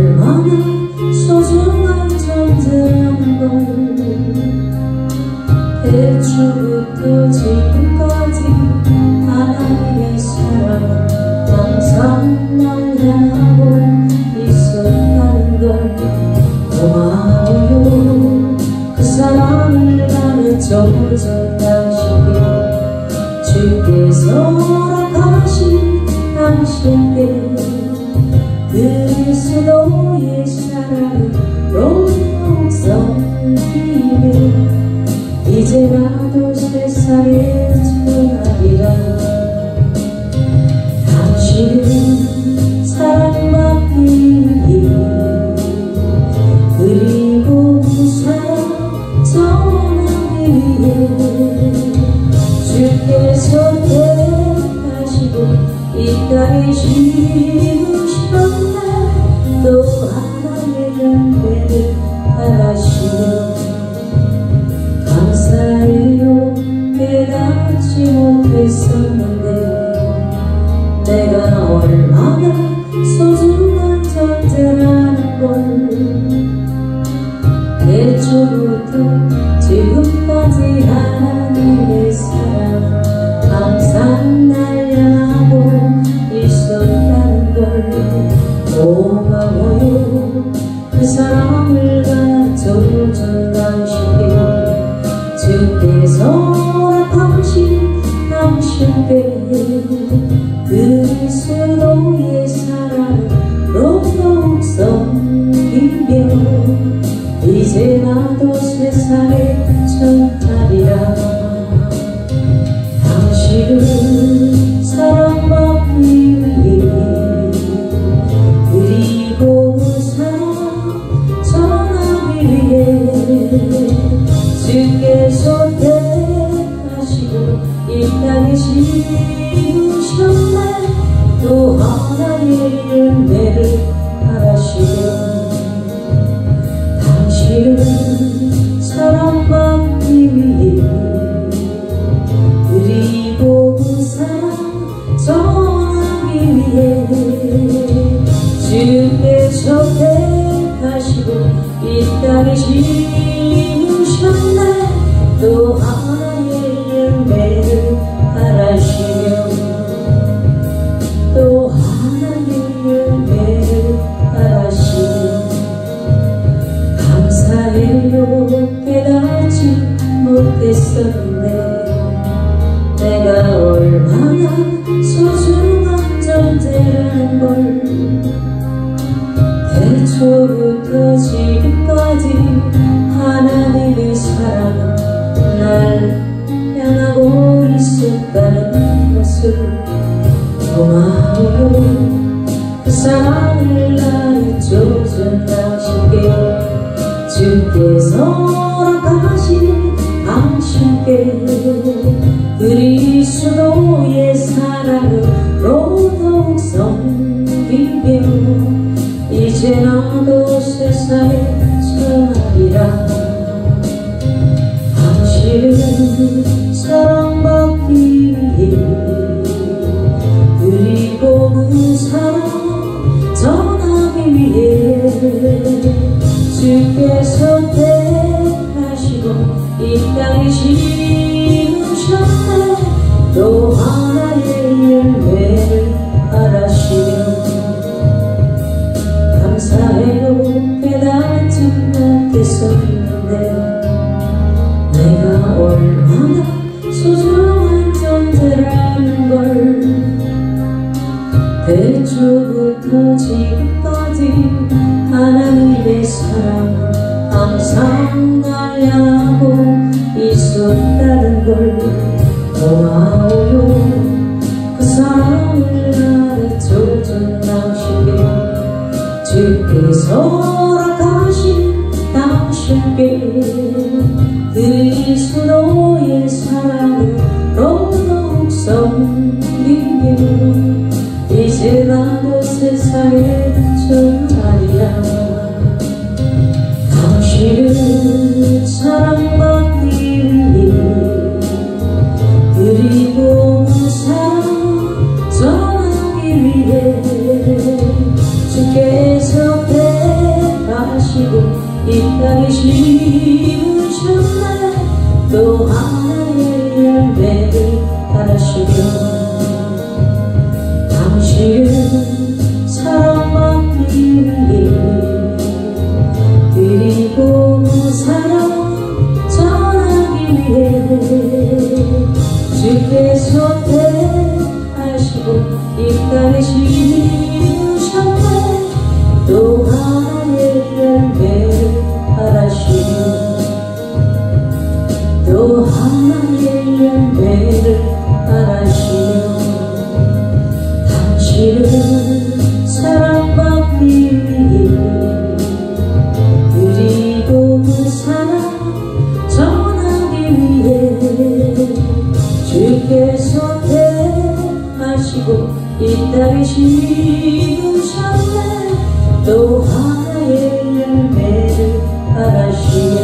얼마나 소중한 존재라는 걸 대초부터 지금까지 하나님의 사랑은 항상 날 향하고 있었다는 걸 고마워요. 그 사랑을 나는 젖은 당신께 주께서 허락하신 당신께 그리스도의 사랑으로 성기며 이제 나도 세상에 전하리라. 당신은 사랑받기 위해 그리고 사랑 전하기 위해 주께서 택하시고 이 땅에 심으셨네. 또 하나의 열매를 바라시며 감사해요. 깨닫지 못했었는데 내가 얼마나 소중한 존재라는 걸 대초부터 지금까지 하나님의 사랑 항상 날 향하고 있었다는 걸 고마워요. 그 사랑을 가져준 당신께 주께서 허락하신 당신께 그리스도의 사랑으로 더욱 섬기며 이제 나도 세상에 전하리라. 당신은 사랑받기 위해 그리고 그 사랑 전하기 위해 주께서 택하시고 이 땅에 심으셨네. 또 하나의 열매를 바라시며 당신은 사랑받기 위해 그리고 그 사랑 전하기 위해 주께서 택하시고 이 땅에 심으셨네. 또 하나의 열매를 바라시며 또 하나의 열매를 바라시며 감사해요. 깨닫지 못했었는데 내가 얼마나 소중한 존재라는 걸 대초부터 지금까지 하나님의 사랑은 날 향하고 있었다는 것을 고마워요. 그 사랑을 나의 젖은 당신께 주께서 허락하신 당신께 그리스도의 사랑으로 더욱 섬기며 이제 나도 세상에 전하리라. 당신은 사랑받기 위해 그리고 그 사랑 전하기 위해 주께서 택하시고 이 땅에 심으셨네. 또 하나의 열매를 바라시며 감사해요. 깨닫지 못했었는데 내가 얼마나 소중한 존재라는 걸 대초부터 지금까지 하나님의 사랑은 항상 날 향하고 있었다는 걸 고마워요. 그 사랑을 나를 젖은 당신께 주께서 허락하신 당신께 그리스도의 사랑으로 더욱 섬기며 이제 나도 세상에 전하리라. 당신은 사랑받기 위해 그리고 그 사랑 전하기 위해 주께서 하시고 이 땅에 심으셨네. 또 하나의 열매를 바라시며 당신은 사랑받기 위해 그리고 사랑 전하기 위해 주께서 택하시고 이 땅에 심으셨네. 또 하나의 열매를 바라시며 또 하나의 열매를 바라시며 당신은 사랑받기 위해 그리고 그 사랑 전하기 위해 주께서 택하시고 이 땅에 심으셨네. 또 하나의 열매를 바라시며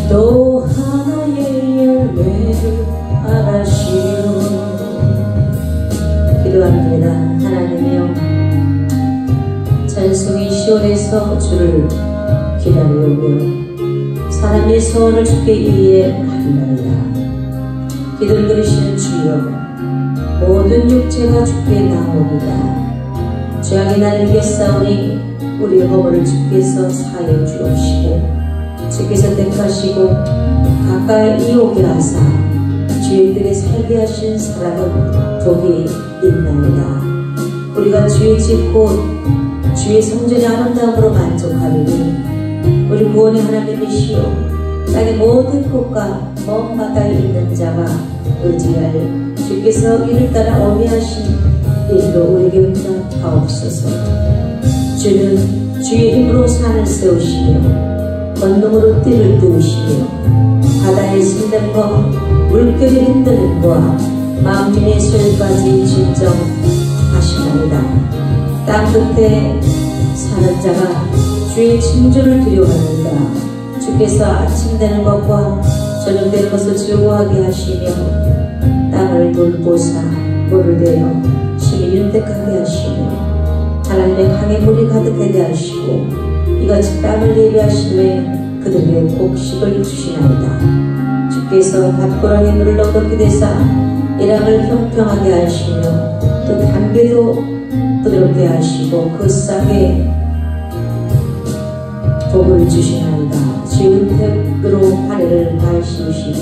또 하나의 열매를 바라시며 기도합니다. 하나님이여, 찬송이 시온에서 주를 기다려오며 사람의 소원을 주께 이해한다이다. 기도를 들으시는 주여, 모든 육체가 주께 나오리라. 죄악이 나를 이겼사오니 우리의 허물을 주께서 사하여 주옵시고 주께서 택하시고 가까이 이오게 하사 주인들의 살게 하신 사랑은 복이 있나이다. 우리가 주의 집 곧 주의 성전의 아름다움으로 만족하리니 우리 구원의 하나님이시여, 땅의 모든 곳과 먼 바다에 있는 자가 의지할 주께서 이를 따라 어미하신 일로 우리에게 응답하옵소서. 주는 주의 힘으로 산을 세우시며 권능으로 띠를 띄우시며 바다의 순담과 물결의 흔들림과 만민의 소리까지 진정하시나이다. 땅 끝에 사는 자가 주의 징조를 두려워하는다. 주께서 아침 되는 것과 저녁 되는 것을 즐거워하게 하시며 땅을 돌보사 물을 대어 심히 윤택하게 하시며 하나님의 강의 물이 가득하게 하시고 이같이 땀을 예비하신 후에 그들에게 곡식을 주시나이다. 주께서 밭고랑에 물을 넉넉히 대사 이랑을 평평하게 하시며 또 담배도 부드럽게 하시고 그 싹에 복을 주시나이다. 주의 은택으로 하늘을 밝히시니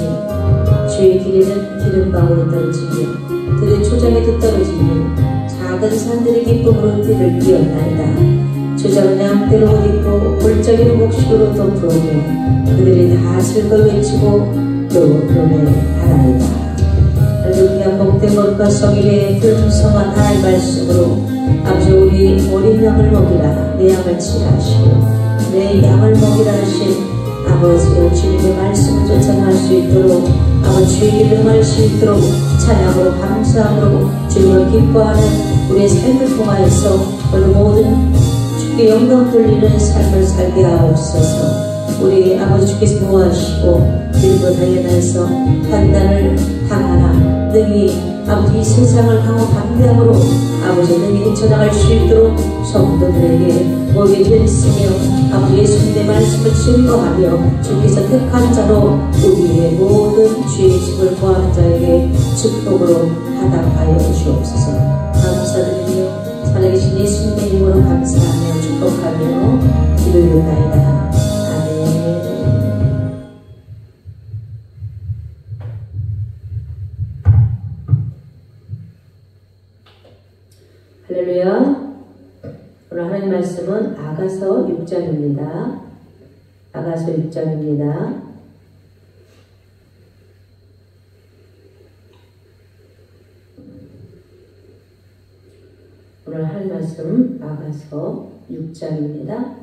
주의 길에는 기름방울이 떨어지며 들의 초장에도 떨어지며 작은 산들의 기쁨으로 띠를 띄었나이다. 초장은 양떼로 옷 입고 골짜기로 곡식으로 덮으오며 그들이 다 즐거이 외치고 또 노래하나이다. 할렐루야. 복된 것과 성일의 불성한 하나님의 말씀으로 아버지 우리 어린 양을 먹이라 내 양을 치하시고 내 양을 먹이라 하신 아버지여, 주님의 말씀을 쫓아갈 수 있도록 아버지 주의 길을 행할 수 있도록 찬양으로 감사함으로 주님을 기뻐하는 우리의 삶을 통하여서 오늘 모든 주께 영광 돌리는 삶을 살게 하옵소서. 우리 아버지 주께서 보호하시고 길로 달려나서 환난을 당하나 능히 아버지 이 세상을 강호 담대함으로 아버지 능히 헤쳐나갈 수 있도록 성도들에게 모이게 되었으며 아버지 예수님의 말씀을 증거하며 주께서 택한 자로 우리의 모든 주의 집을 구하는 자에게 축복으로 하답하여 주옵소서. 감사드리며 살아계신 예수님의 이름으로 감사하며 축복하며 기도드리옵나이다. 할렐루야. 오늘 하나님 말씀은 아가서 6장입니다. 아가서 6장입니다. 오늘 할 말씀 아가서 6장입니다.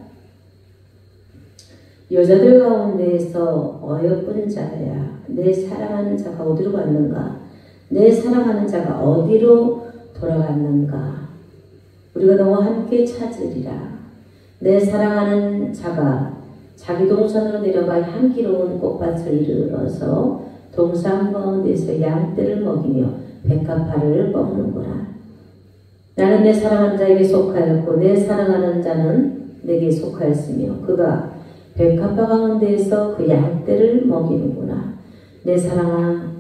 여자들 가운데에서 어여쁜 자야, 내 사랑하는 자가 어디로 갔는가? 내 사랑하는 자가 어디로 돌아갔는가? 우리가 너와 함께 찾으리라. 내 사랑하는 자가 자기 동산으로 내려가 향기로운 꽃밭을 이르러서 동산 가운데서 양떼를 먹이며 백합화를 꺾는구나. 나는 내 사랑하는 자에게 속하였고 내 사랑하는 자는 내게 속하였으며 그가 백합화 가운데에서 그 양떼를 먹이는구나. 내 사랑아,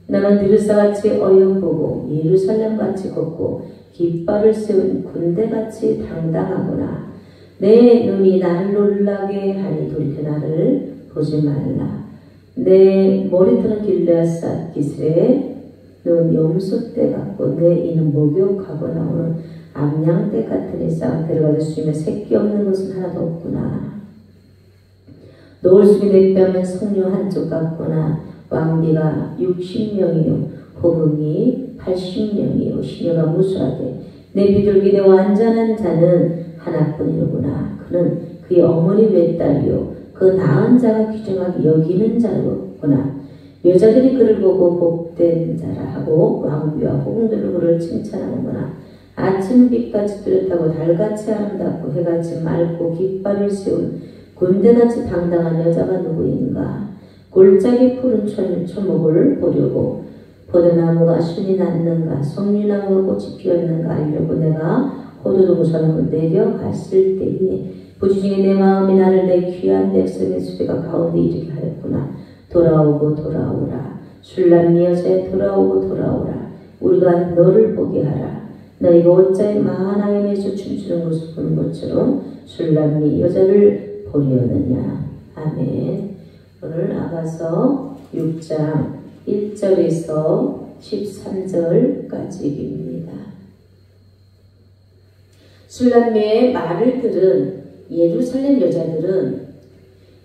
나는 드르사같이 어여보고 예루살렘같이 걷고 깃발을 세운 군대같이 당당하구나. 내 눈이 나를 놀라게 하니 돌이켜 나를 보지 말라. 내 머리털은 길르앗 기슬에 넌 염소떼 같고 내 이는 목욕하고 나오는 암양떼 같으니 싹 데려가줄 수 있는 새끼 없는 것은 하나도 없구나. 노을 속에 내 뺨은 석류 한쪽 같구나. 왕비가 60명이요 호금이 80명이요 시녀가 무수하되 내 비둘기 내 완전한 자는 하나뿐이로구나. 그는 그의 어머니 외딸이요 그 낳은 자가 귀중하게 여기는 자로구나. 여자들이 그를 보고 복된 자라 하고 왕비와 호공들로 그를 칭찬하는구나. 아침빛같이 뚜렷하고 달같이 아름답고 해같이 맑고 깃발을 세운 군대같이 당당한 여자가 누구인가. 골짜기 푸른 초목을 보려고 포도나무가 순이 났는가 석류나무가 꽃이 피었는가 알려고 내가 호두동산으로 내려갔을 때에 부지중에 내 마음이 나를 내 귀한 백성의 수배가 가운데 이르게 하였구나. 돌아오고 돌아오라. 술람미 여자에 돌아오고 돌아오라. 우리가 너를 보게 하라. 너희가 옷자에 마하나임에서 춤추는 것을 보는 것처럼 술람미 여자를 보려느냐. 아멘. 오늘 아가서 6장 1절에서 13절까지입니다. 술람미의 말을 들은 예루살렘 여자들은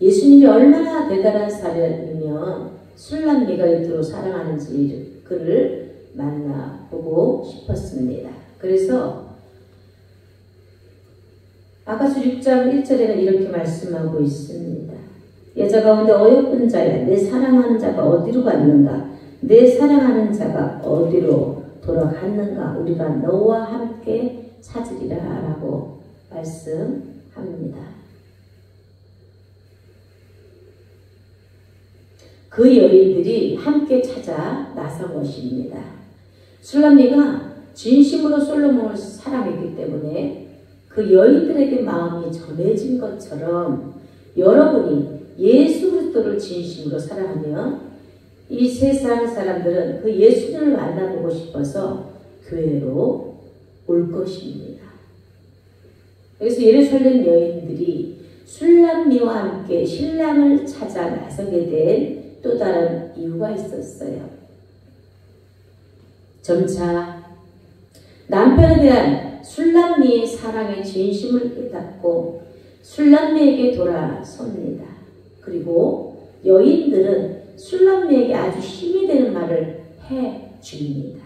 예수님이 얼마나 대단한 사람이면 술람미가 이토록 사랑하는지 그를 만나보고 싶었습니다. 그래서 아가서 6장 1절에는 이렇게 말씀하고 있습니다. 여자 가운데 어여쁜 자야 내 사랑하는 자가 어디로 갔는가. 내 사랑하는 자가 어디로 돌아갔는가. 우리가 너와 함께 찾으리라 라고 말씀합니다. 그 여인들이 함께 찾아 나선 것입니다. 술람미가 진심으로 솔로몬을 사랑했기 때문에 그 여인들에게 마음이 전해진 것처럼 여러분이 예수 그리스도를 진심으로 사랑하면 이 세상 사람들은 그 예수님을 만나보고 싶어서 교회로 올 것입니다. 그래서 예루살렘 여인들이 술람미와 함께 신랑을 찾아 나서게 된 또 다른 이유가 있었어요. 점차 남편에 대한 술람미의 사랑의 진심을 깨닫고 술람미에게 돌아섭니다. 그리고 여인들은 술람미에게 아주 힘이 되는 말을 해줍니다.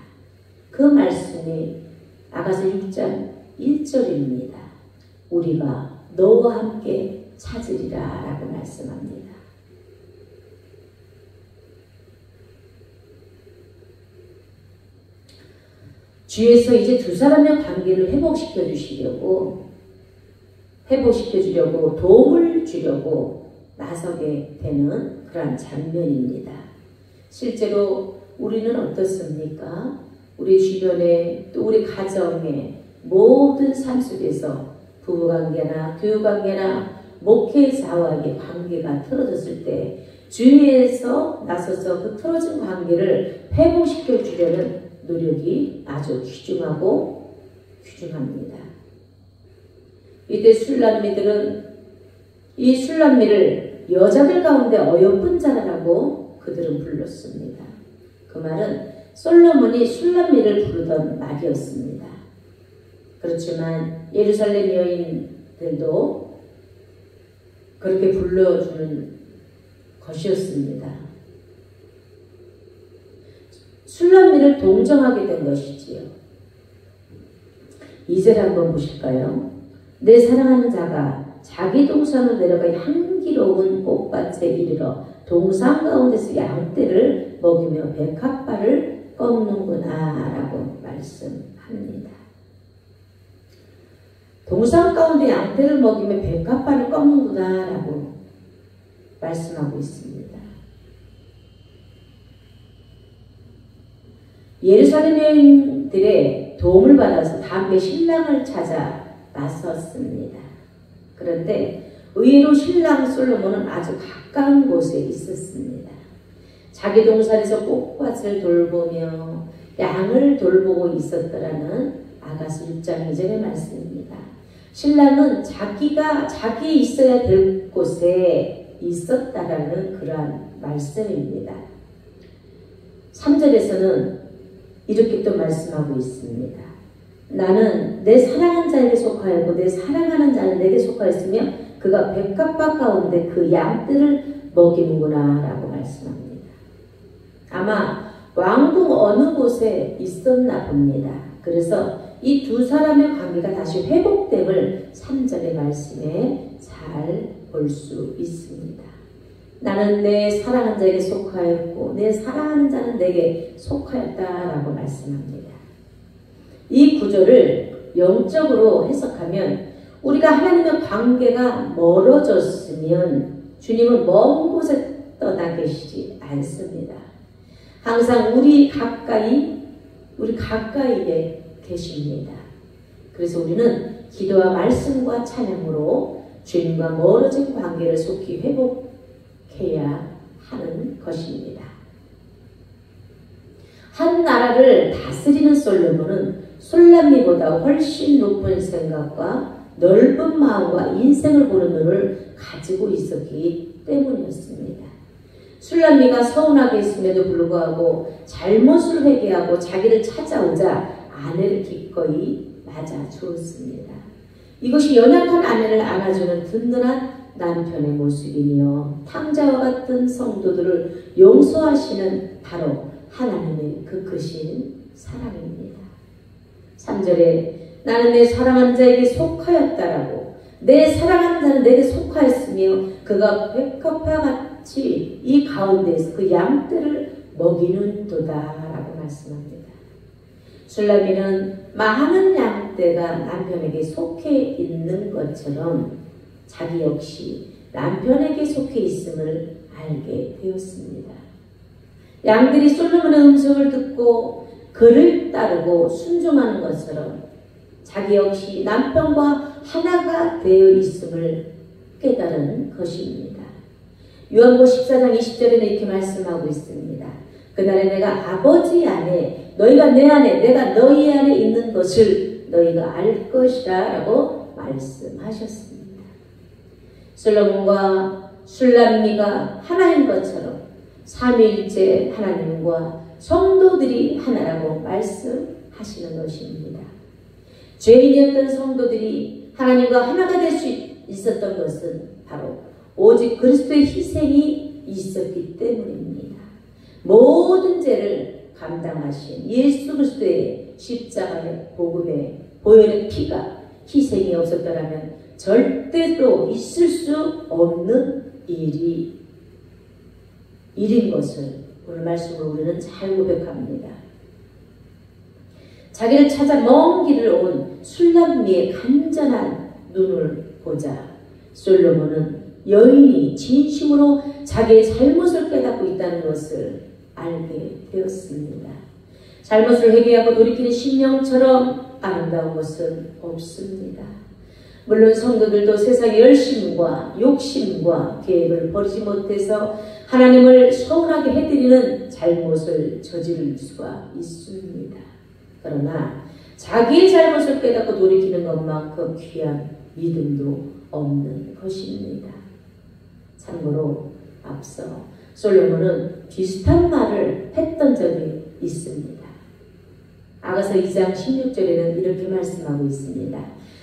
그 말씀이 아가서 6장 1절입니다. 우리가 너와 함께 찾으리라 라고 말씀합니다. 주에서 이제 두 사람의 관계를 회복시켜 주려고 도움을 주려고 나서게 되는 그러한 장면입니다. 실제로 우리는 어떻습니까? 우리 주변에 또 우리 가정의 모든 삶 속에서 부부관계나 교육관계나 목회자와의 관계가 틀어졌을 때 주위에서 나서서 그 틀어진 관계를 회복시켜 주려는 노력이 아주 귀중합니다. 이때 술람미들은 이 술람미를 여자들 가운데 어여쁜 자라라고 그들은 불렀습니다. 그 말은 솔로몬이 술람미를 부르던 말이었습니다. 그렇지만 예루살렘 여인들도 그렇게 불러주는 것이었습니다. 술람미를 동정하게 된 것이지요. 2절 한번 보실까요? 내 사랑하는 자가 자기 동산으로 내려가 향기로운 꽃밭에 이르러 동산 가운데서 양떼를 먹이며 백합화를 꺾는구나 라고 말씀합니다. 동산 가운데 양떼를 먹이며 백합화를 꺾는구나 라고 말씀하고 있습니다. 예루살렘 여인들의 도움을 받아서 다음에 신랑을 찾아 나섰습니다. 그런데 의외로 신랑 솔로몬은 아주 가까운 곳에 있었습니다. 자기 동산에서 꽃밭을 돌보며 양을 돌보고 있었더라는 아가서 6장 2절의 말씀입니다. 신랑은 자기 있어야 될 곳에 있었다라는 그러한 말씀입니다. 3절에서는 이렇게 또 말씀하고 있습니다. 나는 내 사랑하는 자에게 속하였고 내 사랑하는 자는 내게 속하였으며 그가 백합밭 가운데 그 양들을 먹이는구나 라고 말씀합니다. 아마 왕궁 어느 곳에 있었나 봅니다. 그래서 이 두 사람의 관계가 다시 회복됨을 3절의 말씀에 잘 볼 수 있습니다. 나는 내 사랑하는 자에게 속하였고 내 사랑하는 자는 내게 속하였다라고 말씀합니다. 이 구절을 영적으로 해석하면 우리가 하나님의 관계가 멀어졌으면 주님은 먼 곳에 떠나 계시지 않습니다. 항상 우리 가까이에 계십니다. 그래서 우리는 기도와 말씀과 찬양으로 주님과 멀어진 관계를 속히 회복해야 하는 것입니다. 한 나라를 다스리는 솔로몬은 술람미보다 훨씬 높은 생각과 넓은 마음과 인생을 보는 눈을 가지고 있었기 때문이었습니다. 술람미가 서운하게 있음에도 불구하고 잘못을 회개하고 자기를 찾아오자 아내를 기꺼이 맞아 주었습니다. 이것이 연약한 아내를 안아주는 든든한 남편의 모습이며 탕자와 같은 성도들을 용서하시는 바로 하나님의 그 크신 사랑입니다. 3절에 나는 내 사랑하는 자에게 속하였다라고 내 사랑하는 자는 내게 속하였으며 그가 백합화 같이 이 가운데에서 그 양떼를 먹이는 도다라고 말씀합니다. 술람미는 많은 양떼가 남편에게 속해 있는 것처럼 자기 역시 남편에게 속해 있음을 알게 되었습니다. 양들이 솔로몬의 음성을 듣고 그를 따르고 순종하는 것처럼 자기 역시 남편과 하나가 되어 있음을 깨달은 것입니다. 요한복음 14장 20절에는 이렇게 말씀하고 있습니다. 그날에 내가 아버지 안에 너희가 내 안에 내가 너희 안에 있는 것을 너희가 알 것이라 라고 말씀하셨습니다. 솔로몬과 술람미가 하나인 것처럼 삼위일체 하나님과 성도들이 하나라고 말씀하시는 것입니다. 죄인이었던 성도들이 하나님과 하나가 될 수 있었던 것은 바로 오직 그리스도의 희생이 있었기 때문입니다. 모든 죄를 감당하신 예수 그리스도의 십자가의 복음의 보혈의 피가 희생이 없었더라면 절대로 있을 수 없는 일인 것을 오늘 말씀으로 우리는 잘 고백합니다. 자기를 찾아 먼 길을 온 술람미의 간절한 눈을 보자 솔로몬은 여인이 진심으로 자기의 잘못을 깨닫고 있다는 것을 알게 되었습니다. 잘못을 회개하고 돌이키는 심령처럼 아름다운 것은 없습니다. 물론 성도들도 세상의 열심과 욕심과 계획을 버리지 못해서 하나님을 서운하게 해드리는 잘못을 저지를 수가 있습니다. 그러나 자기의 잘못을 깨닫고 돌이키는 것만큼 귀한 믿음도 없는 것입니다. 참고로 앞서 솔로몬은 비슷한 말을 했던 적이 있습니다. 아가서 2장 16절에는 이렇게 말씀하고 있습니다.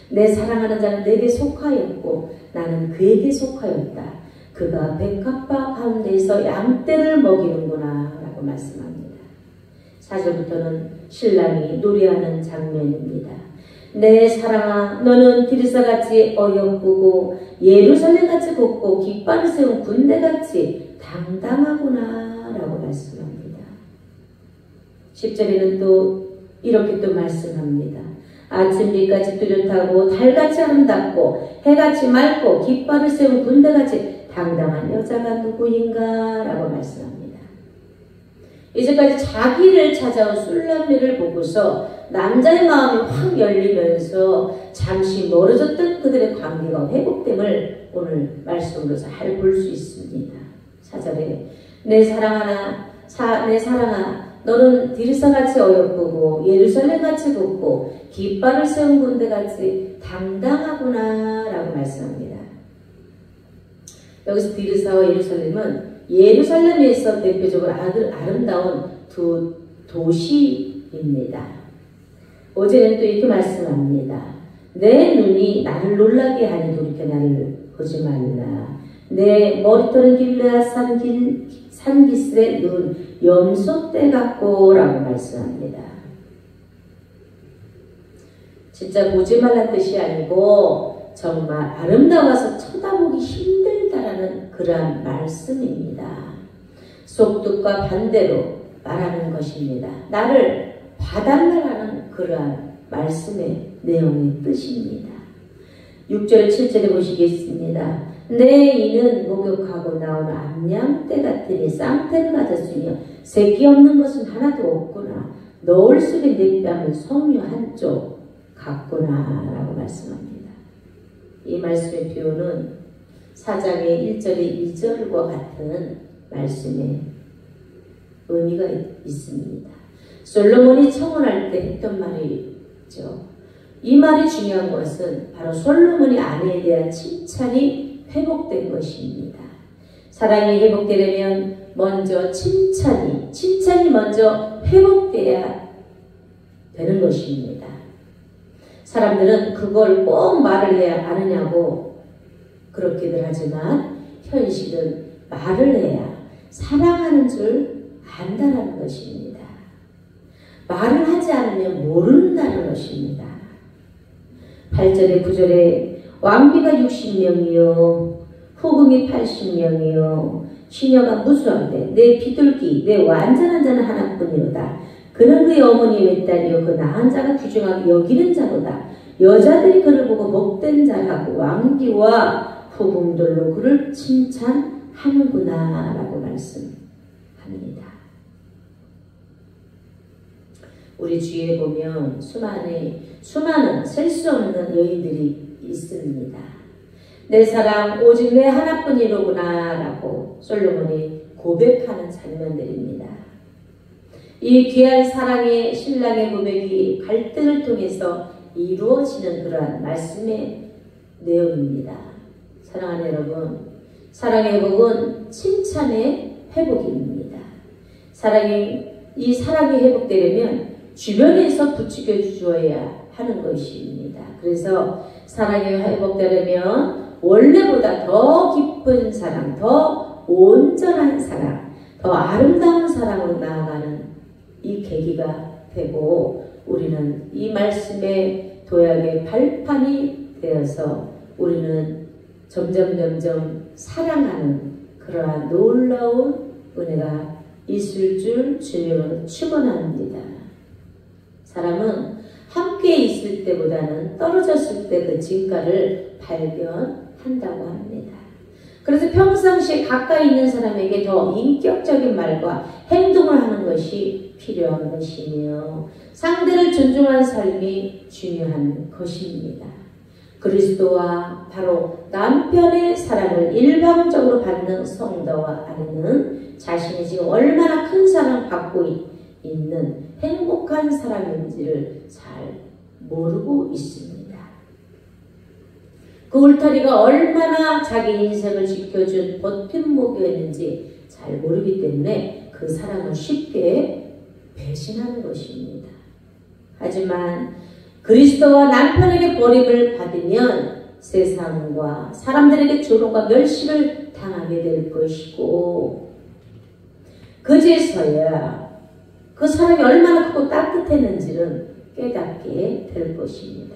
내 사랑하는 자는 내게 속하였고 나는 그에게 속하였다. 그가 백합화 가운데에서 양떼를 먹이는구나 라고 말씀합니다. 4절부터는 신랑이 노래하는 장면입니다. 내 사랑아 너는 디르사같이 어여쁘고 예루살렘같이 곱고 깃발을 세운 군대같이 당당하구나 라고 말씀합니다. 10절에는 또 이렇게 또 말씀합니다. 아침빛같이 뚜렷하고 달같이 아름답고 해같이 맑고 깃발을 세운 군대같이 당당한 여자가 누구인가 라고 말씀합니다. 이제까지 자기를 찾아온 술람미를 보고서 남자의 마음이 확 열리면서 잠시 멀어졌던 그들의 관계가 회복됨을 오늘 말씀으로 잘 볼 수 있습니다. 4절에 내 사랑아 너는 디르사같이 어여쁘고 예루살렘같이 곱고 깃발을 세운 군대같이 당당하구나 라고 말씀합니다. 여기서 디르사와 예루살렘은 예루살렘에서 대표적으로 아름다운 두 도시입니다. 어제는 또 이렇게 말씀합니다. 내 눈이 나를 놀라게 하니 돌이켜 나를 보지 말라. 내 머리털은 길르앗 산기슬의 눈 염소떼 같고 라고 말씀합니다. 진짜 보지 말란 뜻이 아니고 정말 아름다워서 쳐다보기 힘들다라는 그러한 말씀입니다. 속뜻과 반대로 말하는 것입니다. 나를 봐달라는 그러한 말씀의 내용의 뜻입니다. 6절 7절에 보시겠습니다. 내 이는 목욕하고 나오는 암양떼 같으니 쌍태를 가졌으며 새끼 없는 것은 하나도 없구나. 너울 속에 내 뺨은 석류 한쪽 같구나 라고 말씀합니다. 이 말씀의 표현은 4장의 1절의 2절과 같은 말씀의 의미가 있습니다. 솔로몬이 청혼할 때 했던 말이죠. 이 말이 중요한 것은 바로 솔로몬이 아내에 대한 칭찬이 회복된 것입니다. 사랑이 회복되려면 먼저 칭찬이 먼저 회복돼야 되는 것입니다. 사람들은 그걸 꼭 말을 해야 아느냐고 그렇게들 하지만 현실은 말을 해야 사랑하는 줄 안다라는 것입니다. 말을 하지 않으면 모른다는 것입니다. 8절에 9절에 왕비가 60명이요 후궁이 80명이요 시녀가 무수한데 내 비둘기 내 완전한 자는 하나뿐이로다. 그는 그의 어머니 외딸이요 그 낳은 자가 귀중하게 여기는 자로다. 여자들이 그를 보고 복된 자라고 왕비와 후궁들로 그를 칭찬하는구나 라고 말씀합니다. 우리 주위에 보면 수많은 셀 수 없는 여인들이 있습니다. 내 사랑 오직 내 하나뿐이로구나 라고 솔로몬이 고백하는 장면들입니다. 이 귀한 사랑의 신랑의 고백이 갈등을 통해서 이루어지는 그러한 말씀의 내용입니다. 사랑하는 여러분, 사랑의 회복은 칭찬의 회복입니다. 이 사랑이 회복되려면 주변에서 부추겨 주어야 하는 것입니다. 그래서 사랑이 회복되려면 원래보다 더 깊은 사랑, 더 온전한 사랑, 더 아름다운 사랑으로 나아가는 이 계기가 되고 우리는 이 말씀의 도약의 발판이 되어서 우리는 점점 사랑하는 그러한 놀라운 은혜가 있을 줄 주님으로 축원합니다. 사람은 함께 있을 때보다는 떨어졌을 때 그 진가를 발견한다고 합니다. 그래서 평상시에 가까이 있는 사람에게 더 인격적인 말과 행동을 하는 것이 필요한 것이며 상대를 존중하는 삶이 중요한 것입니다. 그리스도와 바로 남편의 사랑을 일방적으로 받는 성도와 아내는 자신이 지금 얼마나 큰 사랑을 받고 있는 행복한 사람인지를 잘 모르고 있습니다. 그 울타리가 얼마나 자기 인생을 지켜준 버팀목이었는지 잘 모르기 때문에 그 사랑을 쉽게 배신하는 것입니다. 하지만 그리스도와 남편에게 버림을 받으면 세상과 사람들에게 조롱과 멸시를 당하게 될 것이고 그제서야 그 사랑이 얼마나 크고 따뜻했는지를 깨닫게 될 것입니다.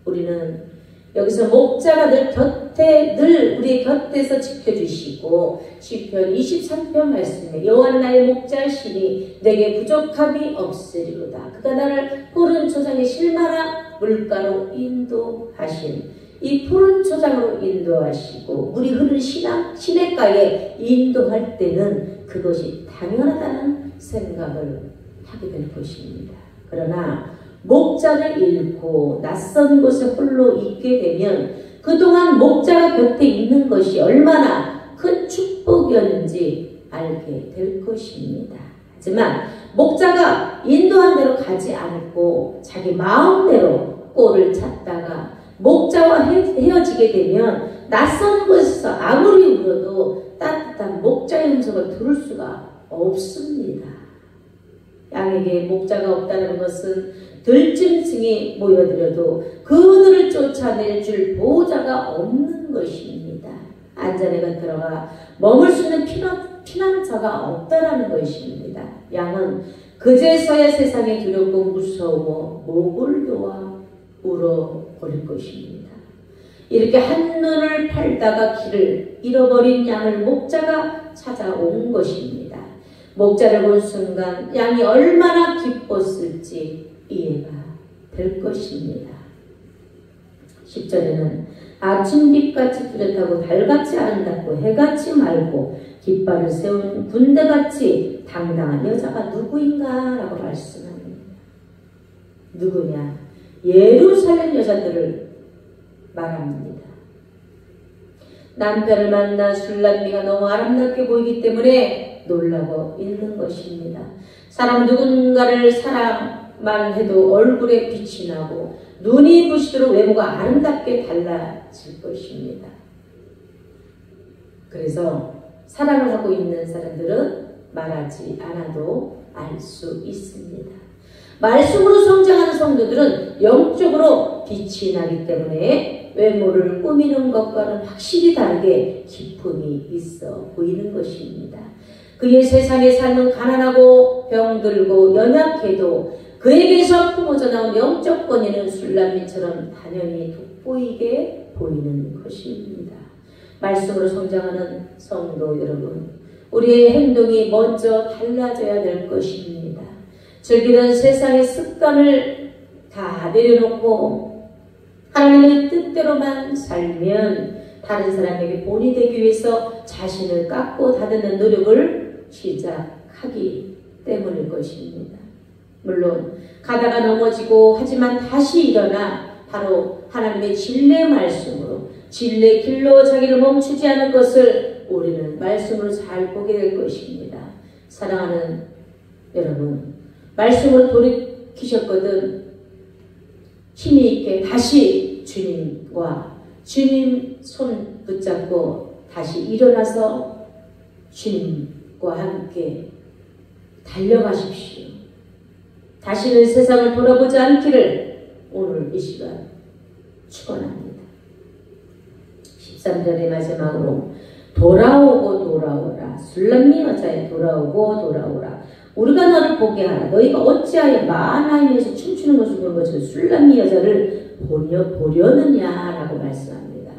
우리는 여기서 목자가 늘 우리 곁에서 지켜주시고 시편 23편 말씀에 여호와는 나의 목자시니 내게 부족함이 없으리로다. 그가 나를 푸른 초장의 실마나 물가로 인도하신 이 푸른 초장으로 인도하시고 물이 흐르는 시냇가에 인도할 때는 그것이 당연하다는 생각을 하게 될 것입니다. 그러나 목자를 잃고 낯선 곳에 홀로 있게 되면 그동안 목자가 곁에 있는 것이 얼마나 큰 축복이었는지 알게 될 것입니다. 하지만 목자가 인도한 대로 가지 않고 자기 마음대로 꼴을 찾다가 목자와 헤어지게 되면 낯선 곳에서 아무리 울어도 따뜻한 목자의 음성을 들을 수가 없습니다. 양에게 목자가 없다는 것은 들짐승이 모여들어도 그들을 쫓아낼 줄 보호자가 없는 것입니다. 안전에가 들어가 머물 수 있는 피난처가 없다라는 것입니다. 양은 그제서야 세상에 두렵고 무서워 목을 놓아 울어버릴 것입니다. 이렇게 한눈을 팔다가 길을 잃어버린 양을 목자가 찾아온 것입니다. 목자를 본 순간 양이 얼마나 기뻤을지 이해가 될 것입니다. 10절에는 아침빛같이 뚜렷하고 달같이 아름답고 해같이 맑고 깃발을 세운 군대같이 당당한 여자가 누구인가? 라고 말씀합니다. 누구냐? 예루살렘 여자들을 말합니다. 남편을 만난 술람미가 너무 아름답게 보이기 때문에 놀라고 있는 것입니다. 사람 누군가를 사랑만 해도 얼굴에 빛이 나고 눈이 부시도록 외모가 아름답게 달라질 것입니다. 그래서 사랑을 하고 있는 사람들은 말하지 않아도 알 수 있습니다. 말씀으로 성장하는 성도들은 영적으로 빛이 나기 때문에 외모를 꾸미는 것과는 확실히 다르게 기품이 있어 보이는 것입니다. 그의 세상의 삶은 가난하고 병들고 연약해도 그에게서 품어져 나온 영적 권위는 술람미처럼 단연히 돋보이게 보이는 것입니다. 말씀으로 성장하는 성도 여러분, 우리의 행동이 먼저 달라져야 될 것입니다. 즐기는 세상의 습관을 다 내려놓고 하나님의 뜻대로만 살면 다른 사람에게 본이 되기 위해서 자신을 깎고 다듬는 노력을 시작하기 때문일 것입니다. 물론 가다가 넘어지고 하지만 다시 일어나 바로 하나님의 진리의 말씀으로 진리의 길로 자기를 멈추지 않을 것을 우리는 말씀으로 잘 보게 될 것입니다. 사랑하는 여러분, 말씀으로 돌이키셨거든 힘이 있게 다시 주님과 주님 손 붙잡고 다시 일어나서 주님과 함께 달려가십시오. 다시는 세상을 돌아보지 않기를 오늘 이 시간 축원합니다. 13절의 마지막으로 돌아오고 돌아오라. 술람미 여자에 돌아오고 돌아오라. 우리가 너를 보게 하라. 너희가 어찌하여 마하나임에서 춤추는 것을 보는 것처럼 술람미 여자를 보려느냐라고 말씀합니다.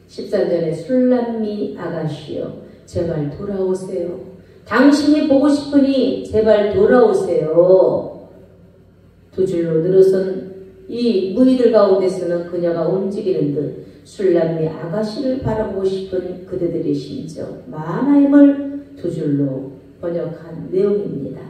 14절에 술람미 아가씨여 제발 돌아오세요. 당신이 보고 싶으니 제발 돌아오세요. 두 줄로 늘어선 이 무리들 가운데서는 그녀가 움직이는 듯 술람미 아가씨를 바라보고 싶은 그대들의 심정 마하나임을 두 줄로 번역한 내용입니다.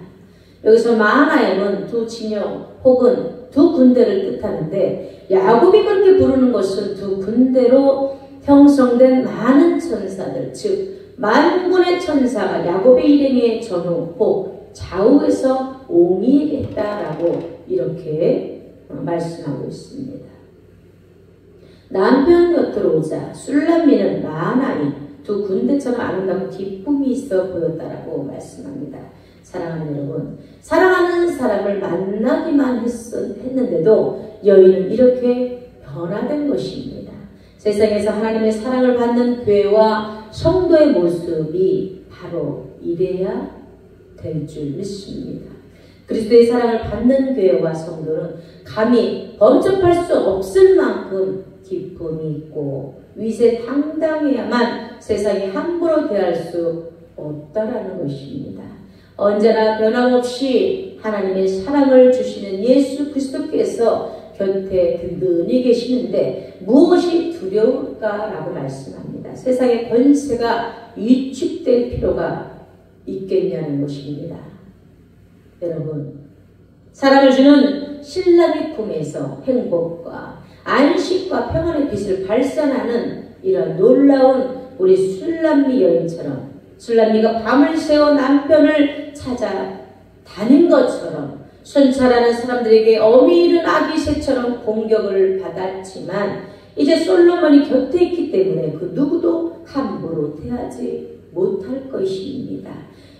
여기서 마하나임은 두 진영 혹은 두 군대를 뜻하는데 야곱이 그렇게 부르는 것은 두 군대로 형성된 많은 천사들 즉 만군의 천사가 야곱의 일행의 전후 혹 좌우에서 옹이했다라고 이렇게 말씀하고 있습니다. 남편 곁으로 오자 술람미는 마하나임 두 군대처럼 아름답고 기쁨이 있어 보였다라고 말씀합니다. 사랑하는 여러분, 사랑하는 사람을 만나기만 했는데도 여인은 이렇게 변화된 것입니다. 세상에서 하나님의 사랑을 받는 교회와 성도의 모습이 바로 이래야 될 줄 믿습니다. 그리스도의 사랑을 받는 교회와 성도는 감히 범접할 수 없을 만큼 기쁨이 있고 위세당당해야만 세상이 함부로 대할 수 없다라는 것입니다. 언제나 변함없이 하나님의 사랑을 주시는 예수 그리스도께서 곁에 든든히 계시는데 무엇이 두려울까라고 말씀합니다. 세상의 권세가 위축될 필요가 있겠냐는 것입니다. 여러분, 사랑을 주는 신랑의 품에서 행복과 안식과 평안의 빛을 발산하는 이런 놀라운 우리 술람미 여인처럼, 술람미가 밤을 새워 남편을 찾아 다닌 것처럼 순찰하는 사람들에게 어미 잃은 아기 새처럼 공격을 받았지만 이제 솔로몬이 곁에 있기 때문에 그 누구도 함부로 대하지 못할 것입니다.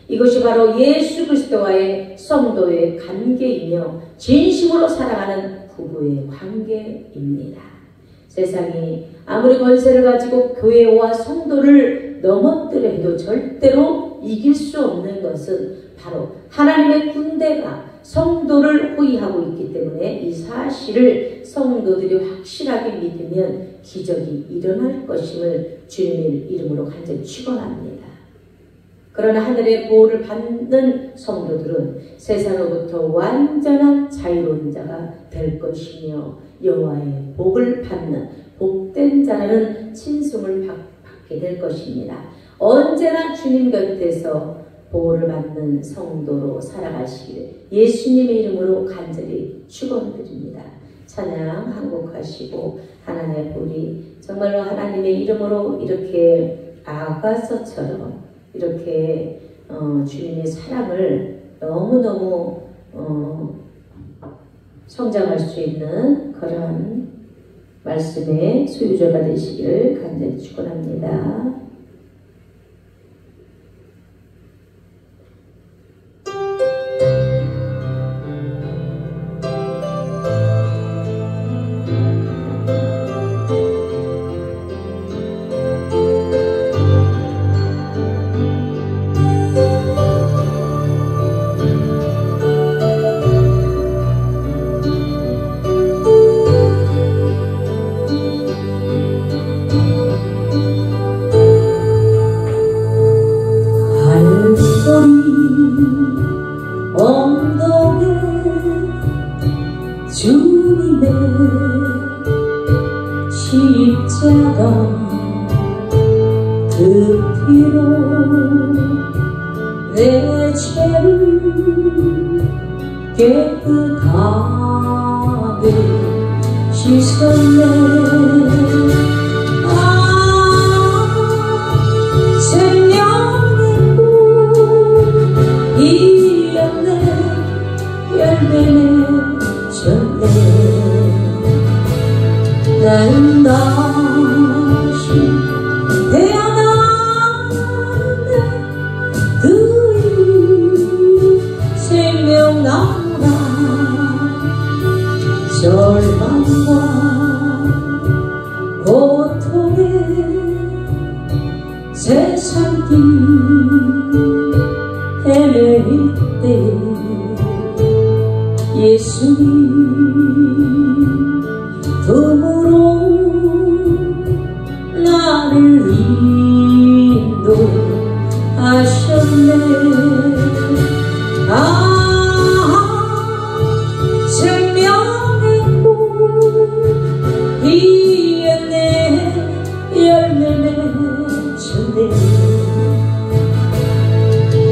이것이 바로 예수 그리스도와의 성도의 관계이며 진심으로 사랑하는 부부의 관계입니다. 세상이 아무리 권세를 가지고 교회와 성도를 넘어뜨려 해도 절대로 이길 수 없는 것은 바로 하나님의 군대가 성도를 호위하고 있기 때문에 이 사실을 성도들이 확실하게 믿으면 기적이 일어날 것임을 주님의 이름으로 간절히 축원합니다. 그러나 하늘의 보호를 받는 성도들은 세상으로부터 완전한 자유로운 자가 될 것이며 여호와의 복을 받는 복된 자라는 칭송을 받게 될 것입니다. 언제나 주님 곁에서 보호를 받는 성도로 살아가시기를 예수님의 이름으로 간절히 축원드립니다. 찬양 한곡하시고 하나님의 볼이 정말로 하나님의 이름으로 이렇게 아가서처럼 이렇게 주님의 사랑을 너무너무 성장할 수 있는 그런 말씀의 소유자가 되시기를 간절히 축원합니다.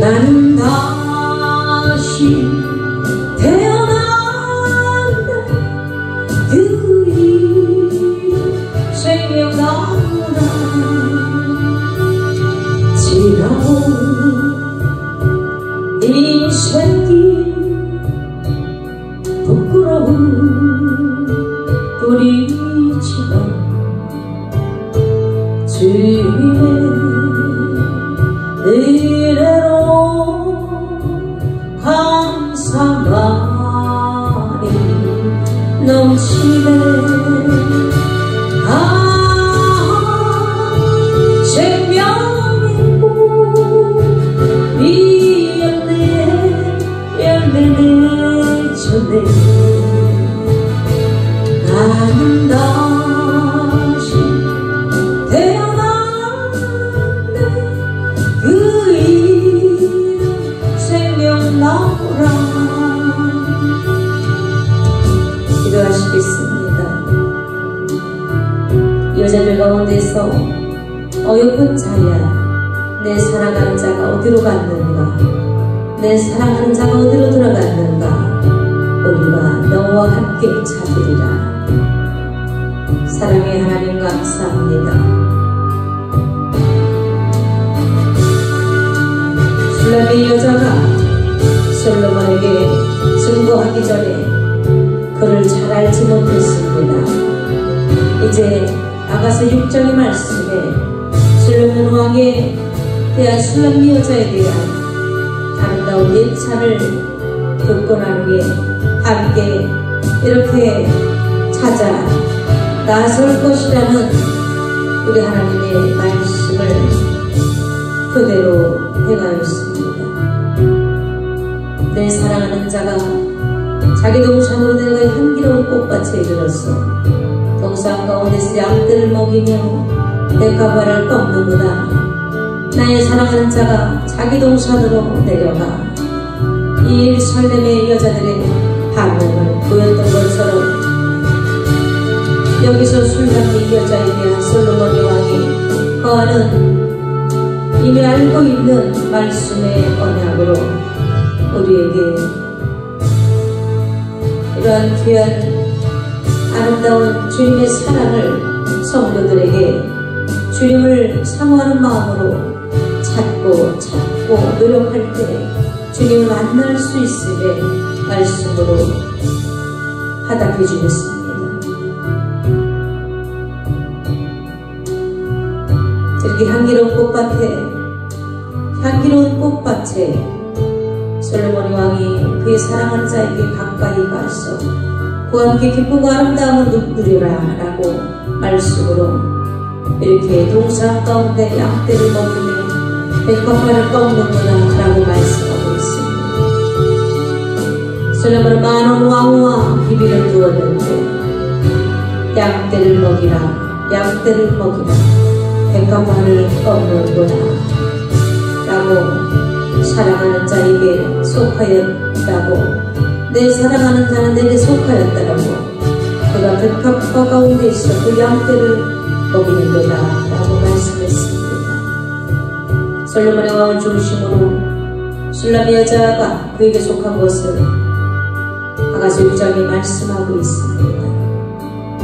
나는 다시 태어난다. 그 이름 생명 나오나 지나온 인생길 부끄러운 뿌리지만 주님의 은혜로 감사만이 넘치네. 생명의 꽃 피었네. 열매 맺었네. 나는 다시 태어났네. 그 이름 생명 나오라. 기도하시겠습니다. 여자들 가운데서 어여쁜 자야, 내 사랑하는 자가 어디로 갔는가? 내 사랑하는 자가 어디로 돌아갔는가? 우리가 너와 함께 찾으리라. 사랑의 하나님 감사합니다. 슐람의 여자가 솔로몬에게 증거하기 전에 그를 잘 알지 못했습니다. 이제 아가서 6장의 말씀에 솔로몬 왕에 대한 슐람의 여자에 대한 아름다운 예찬을 듣고 난 후에 함께 이렇게 찾아 나설 것이라는 우리 하나님의 말씀을 그대로 행하였습니다. 내 사랑하는 자가 자기 동산으로 내려가 향기로운 꽃밭에 이르렀어. 동산 가운데서 양떼를 먹이며 백합화를 꺾는구나. 나의 사랑하는 자가 자기 동산으로 내려가. 이 설렘의 여자들의 반응을 보였던 것처럼 여기서 슐람의 여자에 대한 솔로몬의 왕이 거하는 이미 알고 있는 말씀의 언약으로 우리에게 이러한 귀한 아름다운 주님의 사랑을 성도들에게 주님을 사모하는 마음으로 찾고 노력할 때 주님을 만날 수 있음에 말씀으로 화답해 주셨습니다. 이렇게 향기로운 꽃밭에 솔로몬 왕이 그의 사랑하는 자에게 가까이 가서 그와 함께 기쁘고 아름다움을 누려라 라고 말씀으로 이렇게 동산 가운데 양떼를 먹이며 백합화를 꺾는구나 라고 말씀하고 있습니다. 솔로몬은 많은 왕후와 비비를 두었는데 양떼를 먹이라 백합화를 꺾는구나 라고 사랑하는 자에게 속하였다고, 내 사랑하는 자는 내게 속하였다라고, 그가 백합화 가운데 있어 그 양떼를 먹이는 거다 라고 말씀했습니다. 솔로몬의 왕을 중심으로 슐람의 여자가 그에게 속한 것을 아가서 6장이 말씀하고 있습니다.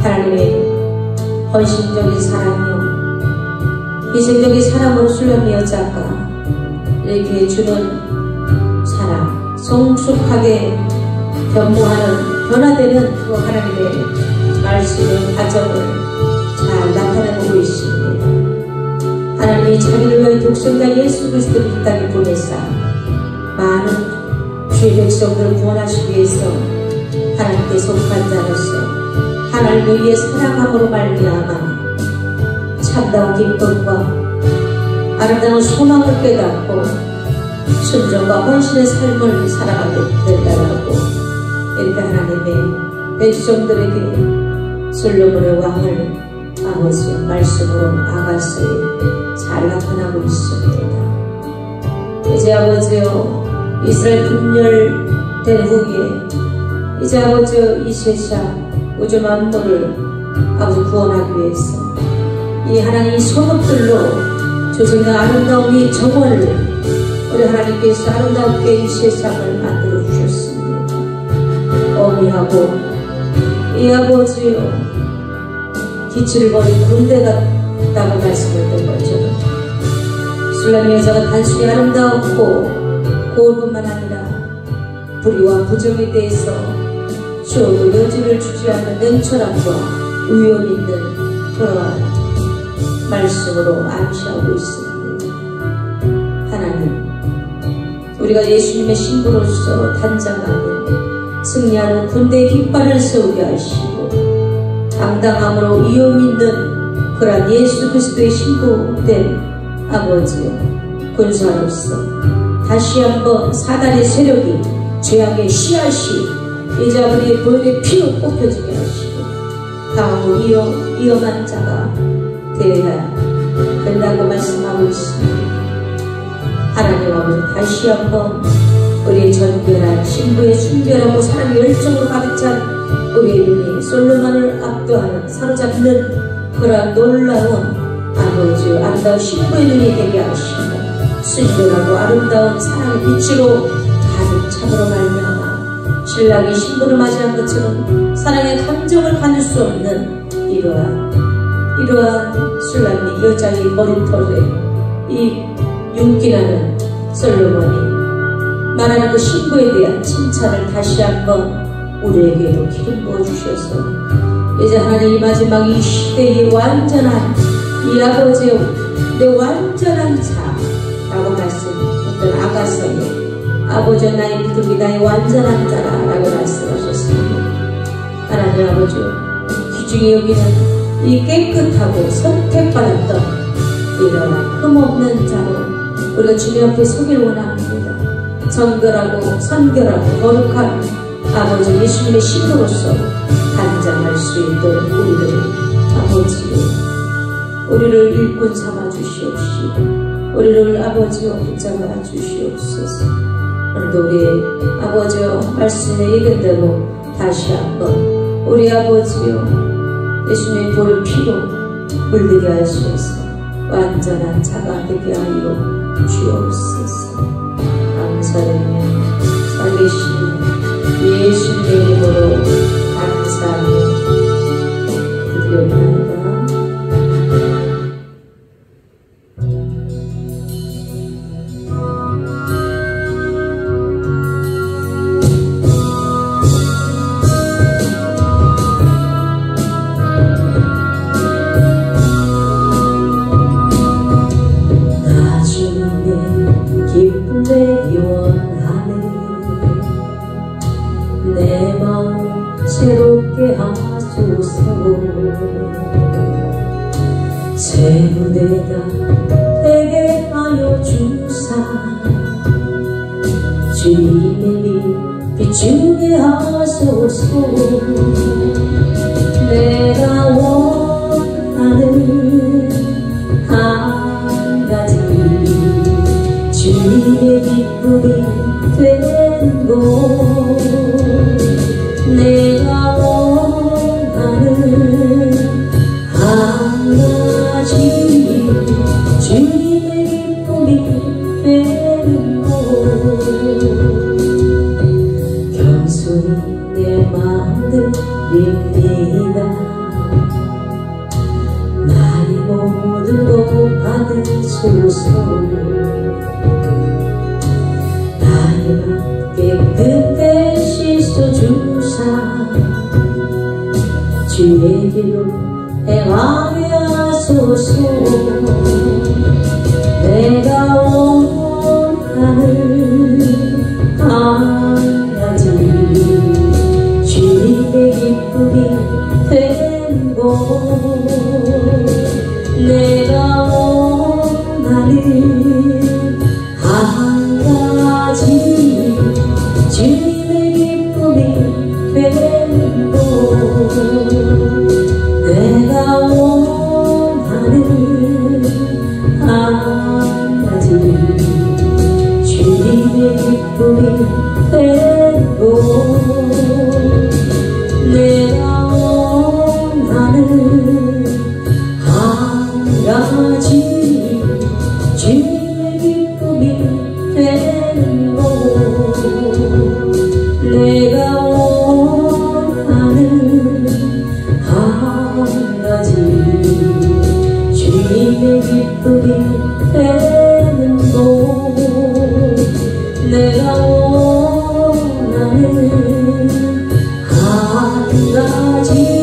하나님의 헌신적인 사랑이요 희생적인 사랑으로 슐람의 여자가 이렇게 주는 사랑, 성숙하게 변화되는 그 하나님의 말씀의 과정을 잘 나타내고 있습니다. 하나님이 자기를 위해 독생자 예수 그리스도를 이 땅에 보내사 많은 주의 백성들을 구원하시기 위해서 하나님께 속한 자로서 하나님을 위해 사랑함으로 말미암아 참다운 기쁨과 아름다운 소망을 깨닫고 순종과 헌신의 삶을 살아가게 된다라고 이렇게 하나님의 백성들에게 솔로몬의 왕을 아버지의 말씀으로 아가서에 잘 나타나고 있습니다. 이제 아버지여 이스라엘 분열된 후에 이제 아버지여 이 세상 우주 만물을 아버지 구원하기 위해서 이 하나님의 소업들로 조성된 아름다운 이 정원을 우리 하나님께서 아름답게 이 세상을 만들어 주셨습니다. 어미하고 이 아버지요 기치를 버린 군대 같다고 말씀했던 것처럼 슐람의 여자가 단순히 아름다웠고 고울뿐만 아니라 불의와 부정에 대해서 쇼도 여지를 주지 않는 냉철함과 위험 있는 그러한 말씀으로 암시하고 있습니다. 하나님, 우리가 예수님의 신부로서 단장하며 승리하는 군대의 깃발을 세우게 하시고 당당함으로 위험 있는 그러한 예수 그리스도의 신부된 아버지여 군사로서 다시 한번 사단의 세력이 죄악의 씨앗이 이제 아버지의 보혈의 피로 뽑혀지게 하시고 강하고 위험한 자가 되어야 된다고 말씀하고 있습니다. 하나님 아버지 다시 한번 우리의 전결한 신부의 순결하고 사랑의 열정으로 가득 찬 우리의 눈이 솔로몬을 압도하는 사로잡는 그러한 놀라운 아버지 아름다운 신부의 눈이 되게 하시고 순결하고 아름다운 사랑의 빛으로 가득 차므로 말미암아 신랑이 신부를 맞이한 것처럼 사랑의 감정을 가눌 수 없는 이러한 술람이 여자의 머리털에 이 윤기나는 솔로몬이 말하는 그 신부에 대한 칭찬을 다시 한번 우리에게도 기름 부어주셔서 이제 하나님 이 마지막 이 시대의 완전한 이 아버지의 내 완전한 자라고 말씀했던 아가서에 아버지 나의 믿음이 나의 완전한 자라 라고 말씀하셨습니다. 하나님 아버지 귀중히 여기는 이 깨끗하고 선택받았던 이러한 흠없는 자로 우리가 주님 앞에 서길 원합니다. 정결하고 선결하고 거룩한 아버지 예수님의 신부로서 단장할 수 있도록 우리를 일꾼 삼아 주시옵시고 우리를 아버지여 붙잡아 주시옵소서. 오늘도 우리 아버지여 말씀에 읽은 대로 다시 한번 우리 아버지여 예수님의 보혈 피로 물들게 하시어서 완전한 자가 되게 하여 주옵소서. 감사드리며 살리신 예수님의 이름으로 감사하며 드리옵나이다. 내 마음 새롭게 하소서. 새 무대가 되게 하여 주사 주님의 비추게 하소서. 내가 원하는 한 가지 주님의 기쁨이 되는 곳. 내가 원하는 한 가지 주님의 기쁨이 되는 곳. 겸손히 내 마음을 드립니다. 나의 모든 것 받으소서. 나의 맘 깨끗해 씻어주사 주의 길로 행하게 하소서. 내가 원하는 한 가지 주님의 기쁨이 되는 곳. 내가 원하는 한 가지 주님의 기쁨이 되는 곳. 내가 원하는 한 가지 주님의 기쁨이 되는 곳. 내가 원하는 한 가지 주님의 기쁨이 되는 곳. 내가 원하는 한 가지 주님의 기쁨이 되는 곳. 내가 원하는 한 가지